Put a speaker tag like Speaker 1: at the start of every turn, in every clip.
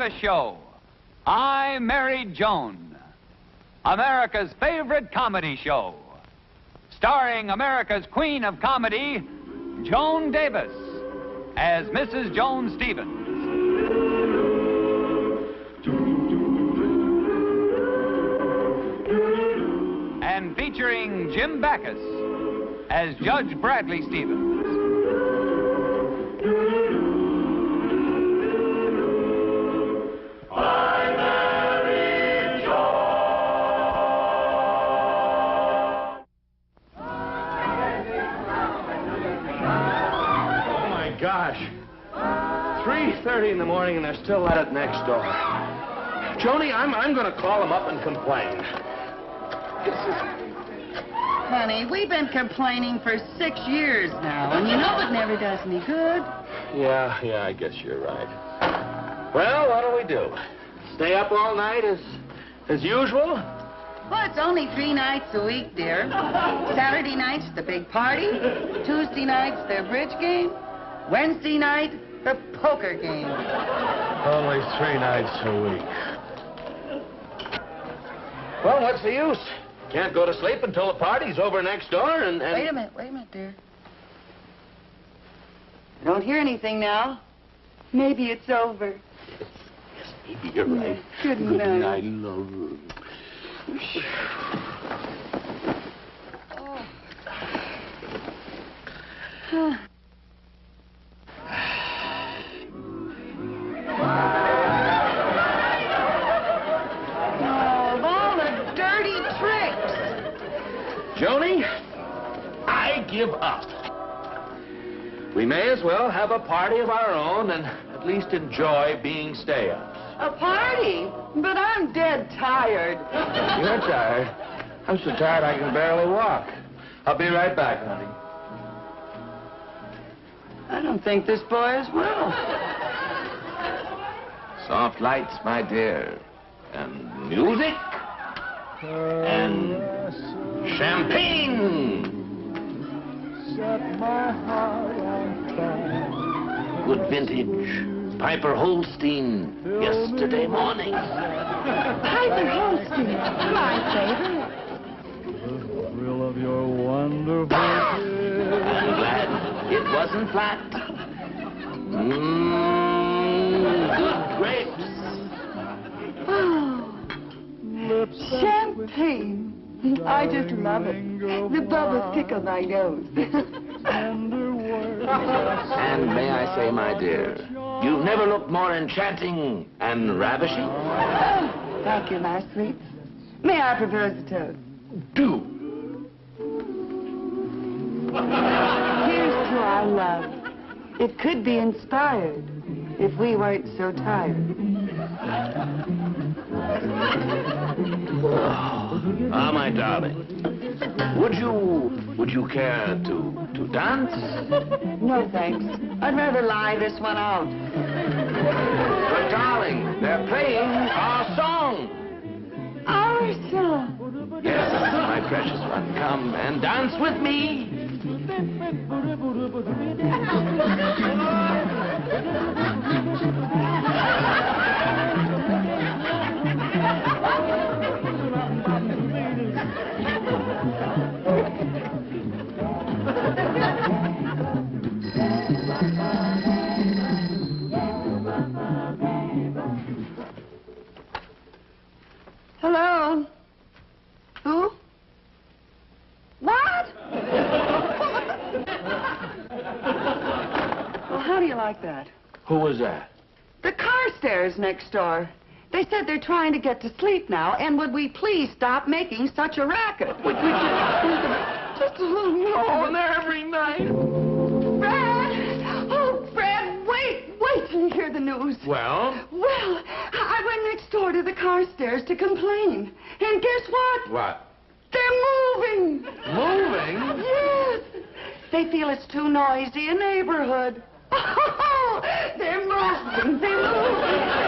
Speaker 1: Davis Show. I Married Joan, America's favorite comedy show, starring America's queen of comedy, Joan Davis, as Mrs. Joan Stevens. And featuring Jim Backus as Judge Bradley Stevens.
Speaker 2: Gosh, 3:30 in the morning and they're still at it next door. Joni, I'm going to call them up and complain.
Speaker 3: Honey, we've been complaining for 6 years now, and you know it never does any good.
Speaker 2: Yeah, I guess you're right. Well, what do? Stay up all night as usual?
Speaker 3: Well, it's only 3 nights a week, dear. Saturday night's the big party. Tuesday night's their bridge game. Wednesday night, the poker game.
Speaker 2: Only 3 nights a week. Well, what's the use? Can't go to sleep until the party's over next door and...
Speaker 3: Wait a minute, dear. I don't hear anything now. Maybe it's over.
Speaker 2: Yes, maybe you're right.
Speaker 3: Good night.
Speaker 2: Good night, love.
Speaker 3: Oh.
Speaker 2: Joni, I give up. We may as well have a party of our own and at least enjoy being stay-ups.
Speaker 3: A party? But I'm dead tired.
Speaker 2: You're tired? I'm so tired I can barely walk. I'll be right back, honey.
Speaker 3: I don't think this boy is well.
Speaker 2: Soft lights, my dear. And music. And... champagne! Set my heart on fire. Good vintage. Piper Holstein. Yesterday morning.
Speaker 3: Piper Holstein. My favorite.
Speaker 4: The thrill of your wonderful
Speaker 2: I'm glad it wasn't flat. Good grapes.
Speaker 3: Oh, champagne. I just love it. The bubbles tickle my nose.
Speaker 2: And may I say, my dear, you've never looked more enchanting and ravishing.
Speaker 3: Oh, thank you, my sweet. May I propose a toast?
Speaker 2: Do.
Speaker 3: Here's to our love. It could be inspired if we weren't so tired.
Speaker 2: Ah, my darling. Would you care to dance?
Speaker 3: No, thanks. I'd rather lie this one out.
Speaker 2: But, darling, they're playing our song.
Speaker 3: Our song?
Speaker 2: Yes, my precious one. Come and dance with me.
Speaker 3: Hello? Who? What? Well, how do you like that?
Speaker 2: Who was that?
Speaker 3: The Carstairs next door. They said they're trying to get to sleep now, and would we please stop making such a racket? Would we just a little more?
Speaker 2: Oh, and every night.
Speaker 3: Fred! Oh, Fred, wait till you hear the news.
Speaker 2: Well?
Speaker 3: Well, I went next door to the Carstairs to complain. And guess what?
Speaker 2: What?
Speaker 3: They're moving.
Speaker 2: Moving?
Speaker 3: Yes. They feel it's too noisy a neighborhood. Oh, they're moving. They're moving.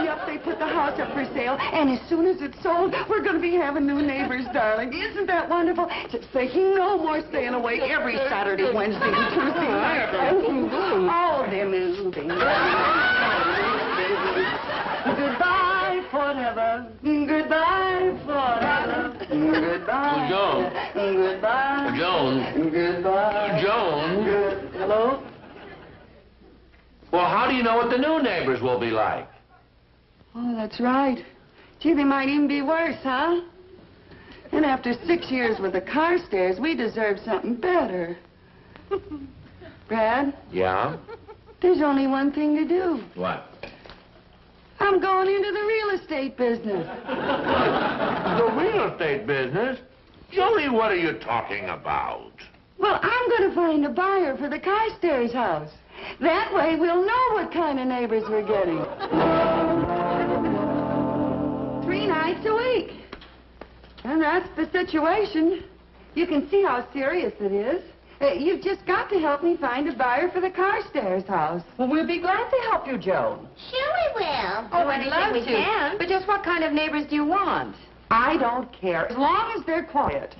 Speaker 3: Yep, they put the house up for sale, and as soon as it's sold, we're going to be having new neighbors, darling. Isn't that wonderful? Just thinking no more staying awake every Saturday, Wednesday, and Tuesday night. Oh, they're moving. Goodbye forever. Goodbye forever. Goodbye.
Speaker 2: Joan.
Speaker 3: Goodbye.
Speaker 2: Joan.
Speaker 3: Goodbye.
Speaker 2: Joan.
Speaker 3: Hello?
Speaker 2: Well, how do you know what the new neighbors will be like?
Speaker 3: Oh, that's right. Gee, they might even be worse, huh? And after 6 years with the Carstairs, we deserve something better. Brad,
Speaker 2: Yeah?
Speaker 3: there's only one thing to do.
Speaker 2: What?
Speaker 3: I'm going into the real estate business.
Speaker 2: The real estate business? Joey, what are you talking about?
Speaker 3: Well, I'm going to find a buyer for the Carstairs house. That way we'll know what kind of neighbors we're getting. 3 nights a week. And that's the situation. You can see how serious it is. You've just got to help me find a buyer for the Carstairs house.
Speaker 5: Well, we'll be glad to help you, Joan.
Speaker 6: Sure we will.
Speaker 5: Oh, I'd love
Speaker 6: we
Speaker 5: to.
Speaker 6: can.
Speaker 5: But just what kind of neighbors do you want?
Speaker 3: I don't care, as long as they're quiet.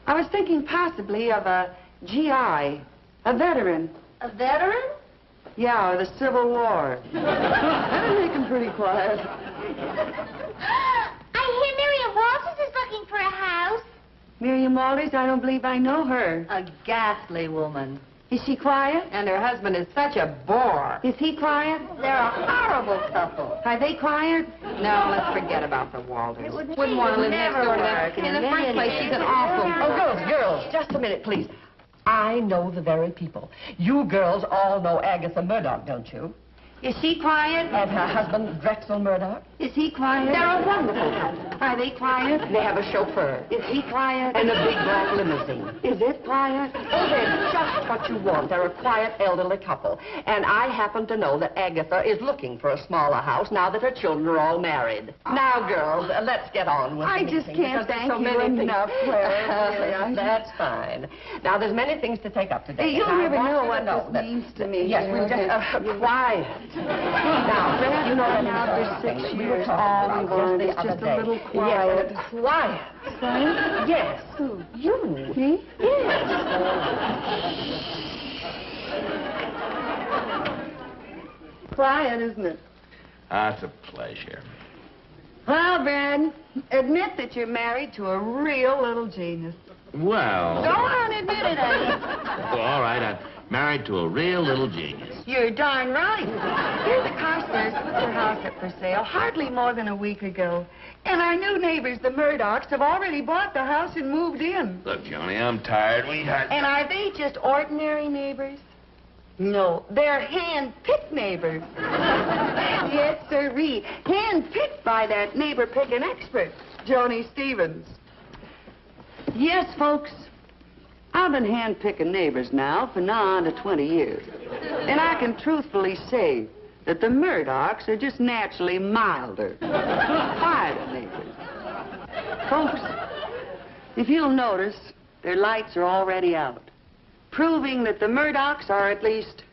Speaker 3: I was thinking possibly of a GI, a veteran.
Speaker 6: A veteran?
Speaker 3: Yeah, or the Civil War. That'd make them pretty quiet.
Speaker 6: I hear Miriam Walters is looking for a house.
Speaker 3: Miriam Walters, I don't believe I know her.
Speaker 5: A ghastly woman.
Speaker 3: Is she quiet?
Speaker 5: And her husband is such a bore.
Speaker 3: Is he quiet?
Speaker 5: They're a horrible couple.
Speaker 3: Are they quiet?
Speaker 5: No, let's forget about the Walters.
Speaker 6: Wouldn't
Speaker 5: want to live next door to them. In the first place, she's an awful...
Speaker 7: Oh, girls, just a minute, please. I know the very people. You girls all know Agatha Murdoch, don't you?
Speaker 3: Is she quiet?
Speaker 7: And her husband, Drexel Murdoch.
Speaker 3: Is he quiet?
Speaker 7: They're a wonderful couple.
Speaker 3: Are they quiet?
Speaker 7: They have a chauffeur.
Speaker 3: Is he quiet?
Speaker 7: And a big black limousine.
Speaker 3: Is it quiet?
Speaker 7: Oh, they're just what you want. They're a quiet, elderly couple. And I happen to know that Agatha is looking for a smaller house now that her children are all married. Now, girls, let's get on with
Speaker 3: I
Speaker 7: the
Speaker 3: just
Speaker 7: meeting,
Speaker 3: can't
Speaker 7: because there's
Speaker 3: thank
Speaker 7: so
Speaker 3: you
Speaker 7: many things.
Speaker 3: enough, Clara. Really,
Speaker 7: That's fine. Now, there's many things to take up today.
Speaker 3: You'll
Speaker 7: and I
Speaker 3: never
Speaker 7: want
Speaker 3: know
Speaker 7: you
Speaker 3: what
Speaker 7: to know
Speaker 3: this
Speaker 7: that-
Speaker 3: means to me.
Speaker 7: Yes, we'll just... quiet. Now, you know that
Speaker 3: Now, for 6
Speaker 7: we
Speaker 3: years,
Speaker 7: were
Speaker 3: all
Speaker 7: talking
Speaker 3: we've
Speaker 7: about
Speaker 3: wanted
Speaker 7: the
Speaker 3: is
Speaker 7: other
Speaker 3: just a
Speaker 7: day.
Speaker 3: little quiet.
Speaker 7: Yes, quiet.
Speaker 3: Quiet?
Speaker 7: Yes.
Speaker 3: Who?
Speaker 7: You.
Speaker 3: Me? Quiet, isn't it?
Speaker 2: That's a pleasure.
Speaker 3: Well, Brad, admit that you're married to a real little genius.
Speaker 2: Well...
Speaker 3: Go on, admit it, Eddie.
Speaker 2: Well, all right, I'm married to a real little genius.
Speaker 3: You're darn right. Here the Carstairs put their house up for sale hardly more than a week ago. And our new neighbors, the Murdochs, have already bought the house and moved in.
Speaker 2: Look, Johnny, I'm tired. We had...
Speaker 3: And are they just ordinary neighbors? No, they're hand-picked neighbors. Yes, sirree. Hand-picked by that neighbor-picking expert, Joni Stevens. Yes, folks. I've been hand-picking neighbors now for nigh on to 20 years. And I can truthfully say that the Murdochs are just naturally milder, quieter neighbors. Folks, if you'll notice, their lights are already out, proving that the Murdochs are at least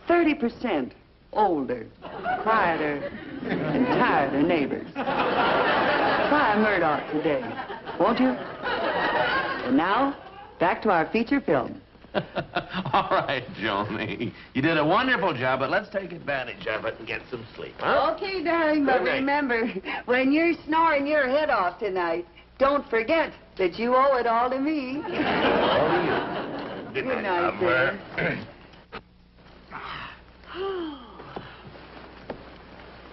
Speaker 3: 30% older, quieter, and tireder neighbors. Try a Murdoch today, won't you? And now, back to our feature film.
Speaker 2: All right, Joni. You did a wonderful job, but let's take advantage of it and get some sleep, huh?
Speaker 3: Okay, darling, but
Speaker 2: Good night.
Speaker 3: remember, when you're snoring your head off tonight, don't forget that you owe it all to me.
Speaker 2: All to you.
Speaker 3: Good night, dear.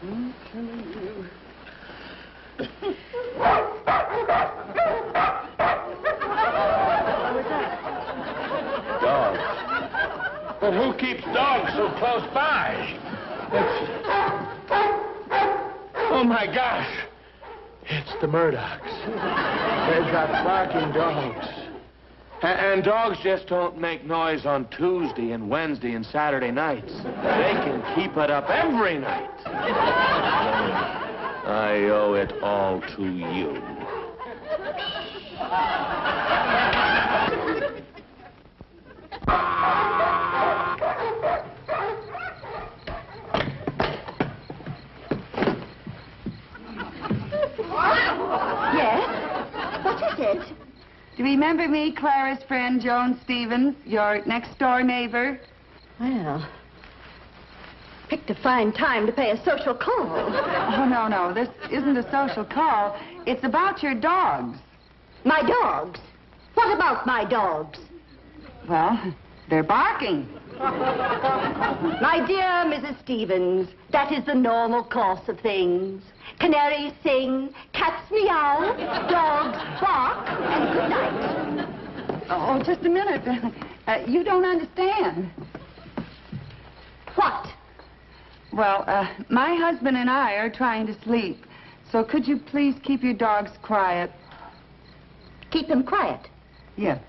Speaker 3: I'm telling you. What was that?
Speaker 2: Dogs. But who keeps dogs so close by? Oh, my gosh. It's the Murdochs. They've got barking dogs. And dogs just don't make noise on Tuesday and Wednesday and Saturday nights. They can keep it up every night. I owe it all to you.
Speaker 3: remember me, Clara's friend, Joan Stevens, your next-door neighbor?
Speaker 7: Well, picked a fine time to pay a social call.
Speaker 3: Oh, no. This isn't a social call. It's about your dogs.
Speaker 7: My dogs? What about my dogs?
Speaker 3: Well, they're barking.
Speaker 7: My dear Mrs. Stevens, that is the normal course of things. Canaries sing, cats meow, dogs bark, and good night.
Speaker 3: Oh, just a minute. You don't understand.
Speaker 7: What?
Speaker 3: Well, my husband and I are trying to sleep. So could you please keep your dogs quiet?
Speaker 7: Keep them quiet.
Speaker 3: Yes.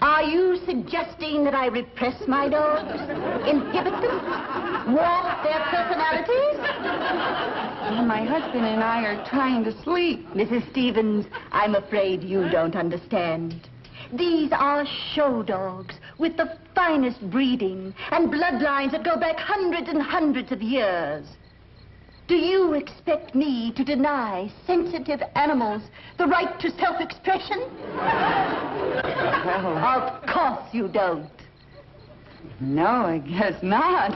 Speaker 7: Are you suggesting that I repress my dogs? Inhibit them? Warp their personalities?
Speaker 3: Well, my husband and I are trying to sleep.
Speaker 7: Mrs. Stevens, I'm afraid you don't understand. These are show dogs with the finest breeding and bloodlines that go back hundreds and hundreds of years. Do you expect me to deny sensitive animals the right to self-expression? Of course you don't.
Speaker 3: No, I guess not.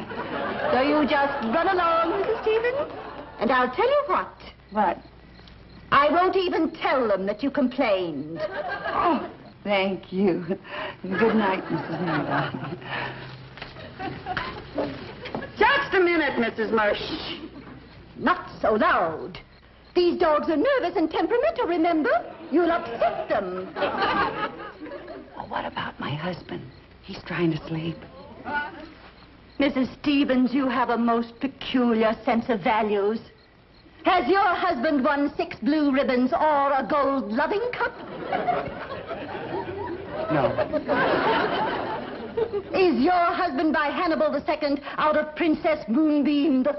Speaker 7: So you just run along, Mrs. Stevens? And I'll tell you what.
Speaker 3: What?
Speaker 7: I won't even tell them that you complained.
Speaker 3: Oh, thank you. Good night, Mrs. Murdoch. Just a minute, Mrs. Murdoch.
Speaker 7: Not so loud. These dogs are nervous and temperamental, remember? You'll upset them.
Speaker 3: Oh, what about my husband? He's trying to sleep.
Speaker 7: Mrs. Stevens, you have a most peculiar sense of values. Has your husband won 6 blue ribbons or a gold loving cup?
Speaker 3: No.
Speaker 7: Is your husband by Hannibal II out of Princess Moonbeam III?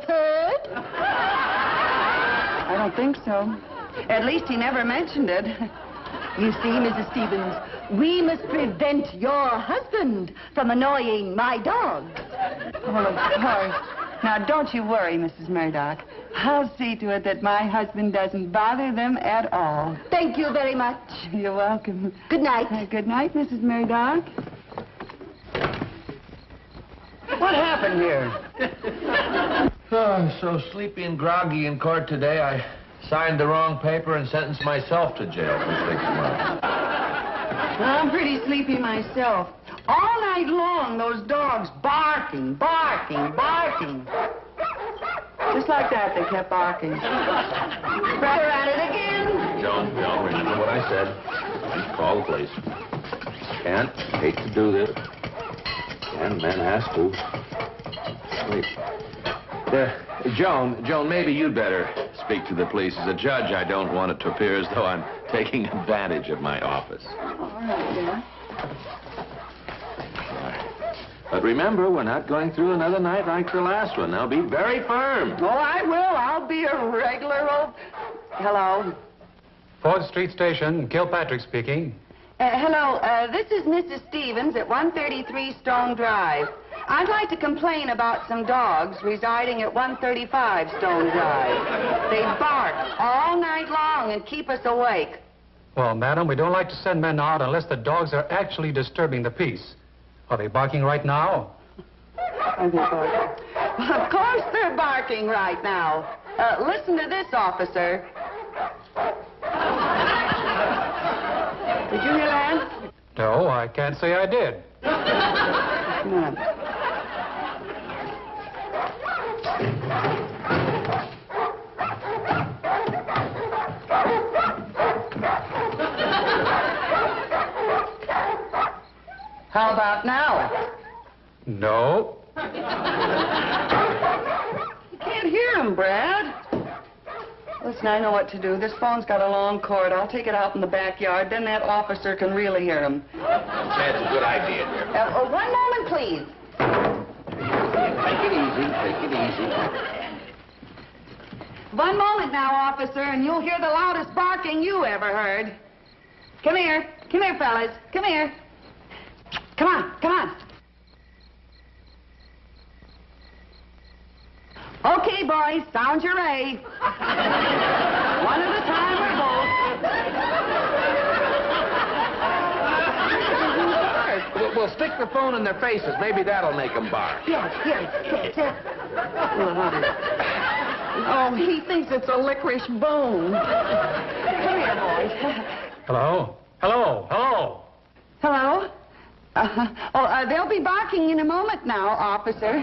Speaker 3: I don't think so. At least he never mentioned it.
Speaker 7: You see, Mrs. Stevens, we must prevent your husband from annoying my dogs.
Speaker 3: Well, of course. Now, don't you worry, Mrs. Murdoch. I'll see to it that my husband doesn't bother them at all.
Speaker 7: Thank you very much.
Speaker 3: You're welcome.
Speaker 7: Good night.
Speaker 3: Good night, Mrs. Murdoch. What happened here?
Speaker 2: Oh, I'm so sleepy and groggy in court today, I signed the wrong paper and sentenced myself to jail for 6 months.
Speaker 3: Well, I'm pretty sleepy myself. All night long, those dogs barking. Just like that, they kept barking. They're at it again.
Speaker 2: Joan, remember what I said. Please call the police. Can't, hate to do this. And men has to. Sleep. Joan, maybe you'd better speak to the police. As a judge, I don't want it to appear as though I'm taking advantage of my office.
Speaker 3: All right, dear.
Speaker 2: But remember, we're not going through another night like the last one. Now, be very firm.
Speaker 3: Oh, I will. I'll be a regular old... Hello.
Speaker 8: 4th Street Station, Kilpatrick speaking.
Speaker 3: Hello. This is Mrs. Stevens at 133 Stone Drive. I'd like to complain about some dogs residing at 135 Stone Drive. They bark all night long and keep us awake.
Speaker 8: Well, madam, we don't like to send men out unless the dogs are actually disturbing the peace. Are they barking right now?
Speaker 3: Are they barking? Well, of course they're barking right now. Listen to this, officer. Did you hear that?
Speaker 8: No, I can't say I did.
Speaker 3: Just a minute. How about now?
Speaker 8: No.
Speaker 3: You can't hear him, Brad. Listen, I know what to do. This phone's got a long cord. I'll take it out in the backyard. Then that officer can really hear him.
Speaker 2: That's a good idea, dear.
Speaker 3: One moment, please.
Speaker 2: Take it easy. Take it easy.
Speaker 3: One moment now, officer, and you'll hear the loudest barking you ever heard. Come here. Come here, fellas. Come here. Come on. Come on. Okay, boys, sound your ray. One at a time or both.
Speaker 2: we'll stick the phone in their faces. Maybe that'll make them bark.
Speaker 3: Yes, yes. Oh, he thinks it's a licorice bone. Come here, boys.
Speaker 8: Hello? Hello? Hello?
Speaker 3: Hello? They'll be barking in a moment now, officer.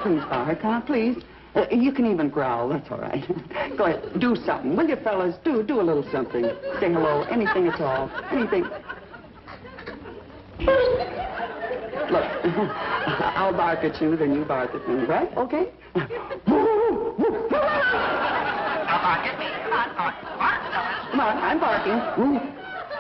Speaker 3: Please bark, huh? Please. You can even growl. That's all right. Go ahead. Do something. Will you, fellas? Do a little something. Say hello. Anything at all. Anything. Look, I'll bark at you, then you bark at me, right? Okay? Come on, I'm barking.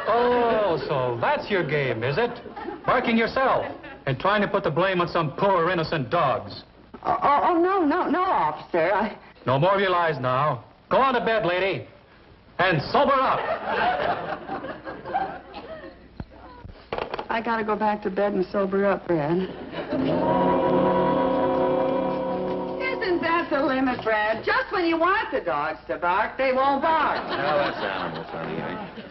Speaker 8: Oh, so that's your game, is it? Barking yourself and trying to put the blame on some poor innocent dogs.
Speaker 3: No, officer.
Speaker 8: No more of your lies now. Go on to bed, lady, and sober up.
Speaker 3: I gotta go back to bed and sober up, Brad. Isn't that the limit, Brad? Just when you want the dogs to bark, they won't bark.
Speaker 2: Well, that's animals, honey.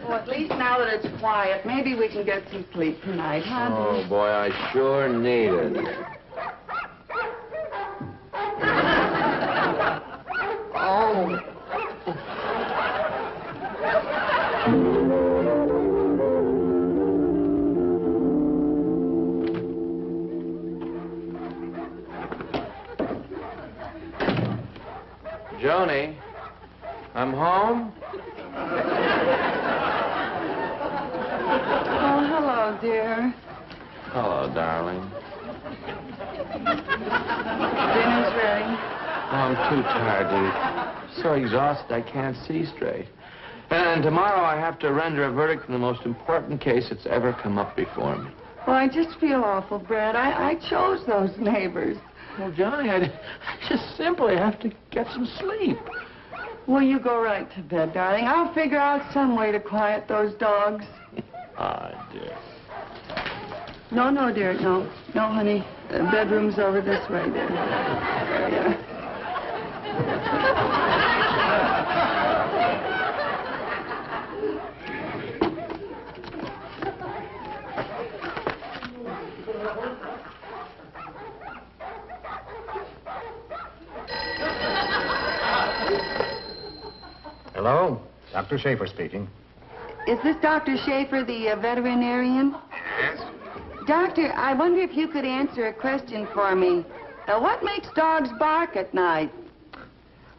Speaker 3: Well, at least now that it's quiet, maybe we can get some sleep tonight, huh?
Speaker 2: Oh, boy, I sure need it.
Speaker 3: Oh.
Speaker 2: Joni, I'm home.
Speaker 3: Oh, hello, dear.
Speaker 2: Hello, darling.
Speaker 3: Dinner's ready.
Speaker 2: Oh, I'm too tired, dude. So exhausted I can't see straight. And tomorrow I have to render a verdict in the most important case that's ever come up before me.
Speaker 3: Well, I just feel awful, Brad. I chose those neighbors.
Speaker 2: Well, Johnny, I just simply have to get some sleep.
Speaker 3: Well, you go right to bed, darling. I'll figure out some way to quiet those dogs.
Speaker 2: Ah, dear.
Speaker 3: No, dear, no. No, honey. The bedroom's over this way, dear. There you are.
Speaker 9: Hello? Dr. Schaefer speaking.
Speaker 3: Is this Dr. Schaefer, the veterinarian?
Speaker 9: Yes?
Speaker 3: Doctor, I wonder if you could answer a question for me. What makes dogs bark at night?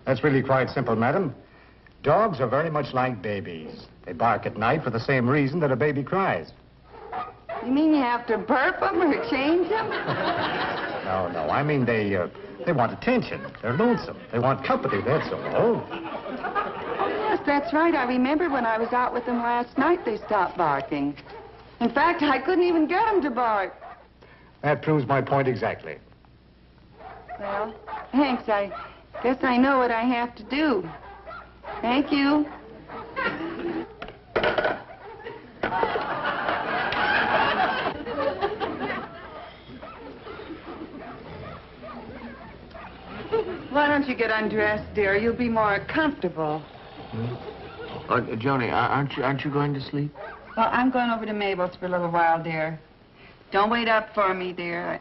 Speaker 9: That's really quite simple, madam. Dogs are very much like babies. They bark at night for the same reason that a baby cries.
Speaker 3: You mean you have to burp them or change them?
Speaker 9: No. I mean, they want attention. They're lonesome. They want company, that's all.
Speaker 3: Oh, yes, that's right. I remember when I was out with them last night, they stopped barking. In fact, I couldn't even get them to bark.
Speaker 9: That proves my point exactly.
Speaker 3: Well, thanks. I guess I know what I have to do. Thank you. Why don't you get undressed, dear? You'll be more comfortable.
Speaker 2: Joni, aren't you going to sleep?
Speaker 3: Well, I'm going over to Mabel's for a little while, dear. Don't wait up for me, dear.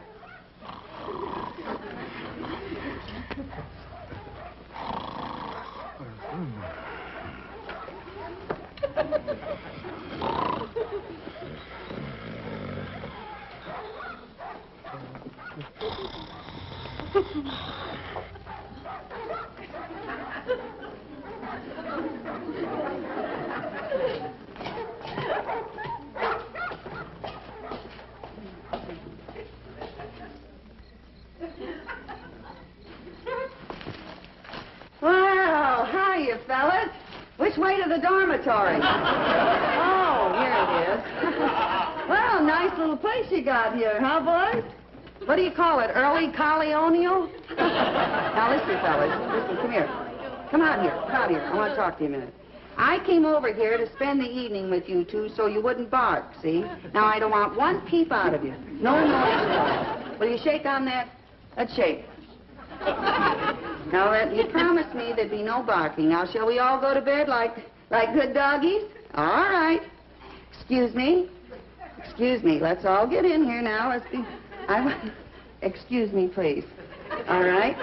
Speaker 3: Well, hiya, fellas. Which way to the dormitory? Oh, here it is. Well, nice little place you got here, huh, boys? What do you call it, early colonial? Now, listen, fellas. Listen, come here. Come out here. Come out here. I want to talk to you a minute. I came over here to spend the evening with you two so you wouldn't bark, see? Now, I don't want one peep out of you. No noise at all. Will you shake on that? Let's shake. Now, you promised me there'd be no barking. Now, shall we all go to bed like good doggies? All right. Excuse me. Excuse me. Let's all get in here now. Excuse me, please. All right?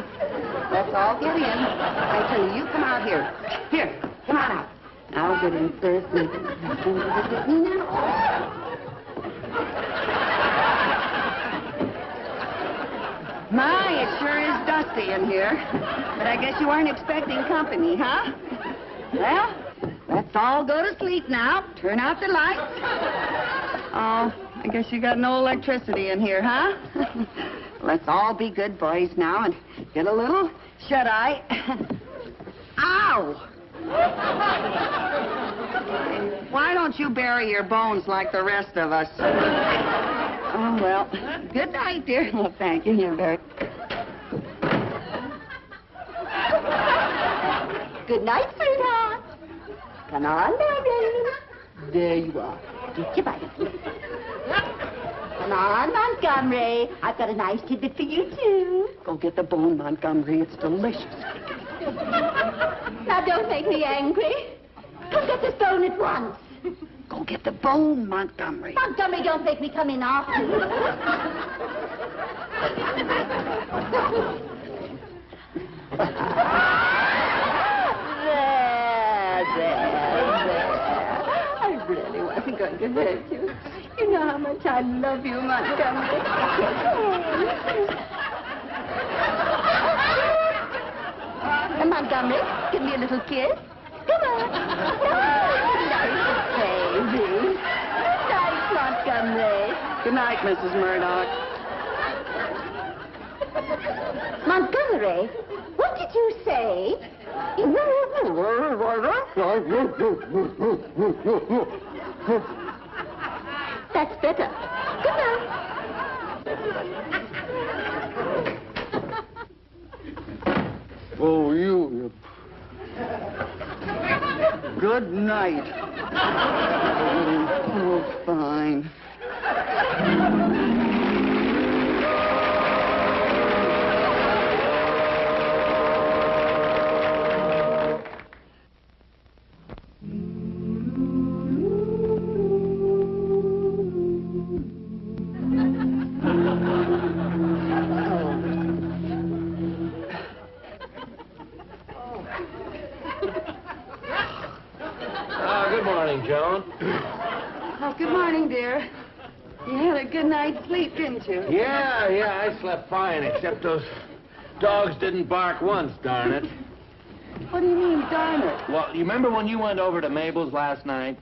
Speaker 3: Let's all get in. I tell you, you come out here. Here, come on out. I'll get in first. My, it sure is dusty in here. But I guess you weren't expecting company, huh? Well, let's all go to sleep now. Turn out the lights. Oh, I guess you got no electricity in here, huh? Let's all be good boys now and get a little shut-eye. Ow! Why don't you bury your bones like the rest of us? Oh, well, good night, dear. Well, thank you. You're very...
Speaker 7: Good night, sweetheart. Come on, darling. There you are. Get your bite. Come on, Montgomery. I've got a nice tidbit for you, too.
Speaker 3: Go get the bone, Montgomery. It's delicious.
Speaker 7: Now, don't make me angry. Come get this bone at once.
Speaker 3: Go get the bone, Montgomery.
Speaker 7: Montgomery, don't make me come in after you. There. I really wasn't going to hurt you. You know how much I love you, Montgomery. And Montgomery, give me a little kiss. Come on. Nice, baby. Good night, Montgomery.
Speaker 3: Good night, Mrs. Murdoch.
Speaker 7: Montgomery, what did you say? That's better. Good night.
Speaker 2: Oh, you... Good night.
Speaker 3: Oh, fine.
Speaker 2: Good morning, Joan.
Speaker 3: Oh, good morning, dear. You had a good night's sleep, didn't you?
Speaker 2: Yeah, I slept fine, except those dogs didn't bark once, darn it.
Speaker 3: What do you mean, darn it?
Speaker 2: Well, you remember when you went over to Mabel's last night?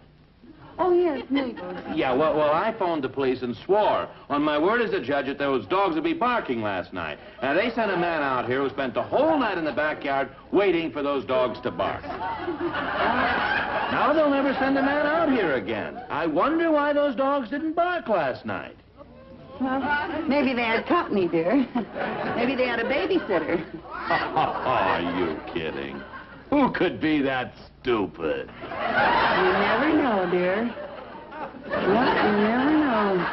Speaker 3: Oh, yes, Mabel.
Speaker 2: Yeah, well, I phoned the police and swore on my word as a judge that those dogs would be barking last night. Now, they sent a man out here who spent the whole night in the backyard waiting for those dogs to bark. Now they'll never send a man out here again. I wonder why those dogs didn't bark last night.
Speaker 3: Well, maybe they had company, dear. Maybe they had a babysitter.
Speaker 2: Are you kidding? Who could be that stupid?
Speaker 3: You never know, dear. Well, you never know.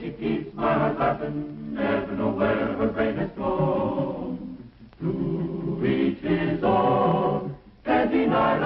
Speaker 10: She keeps my heart laughing, never know where her brain has gone. To reach his own, and deny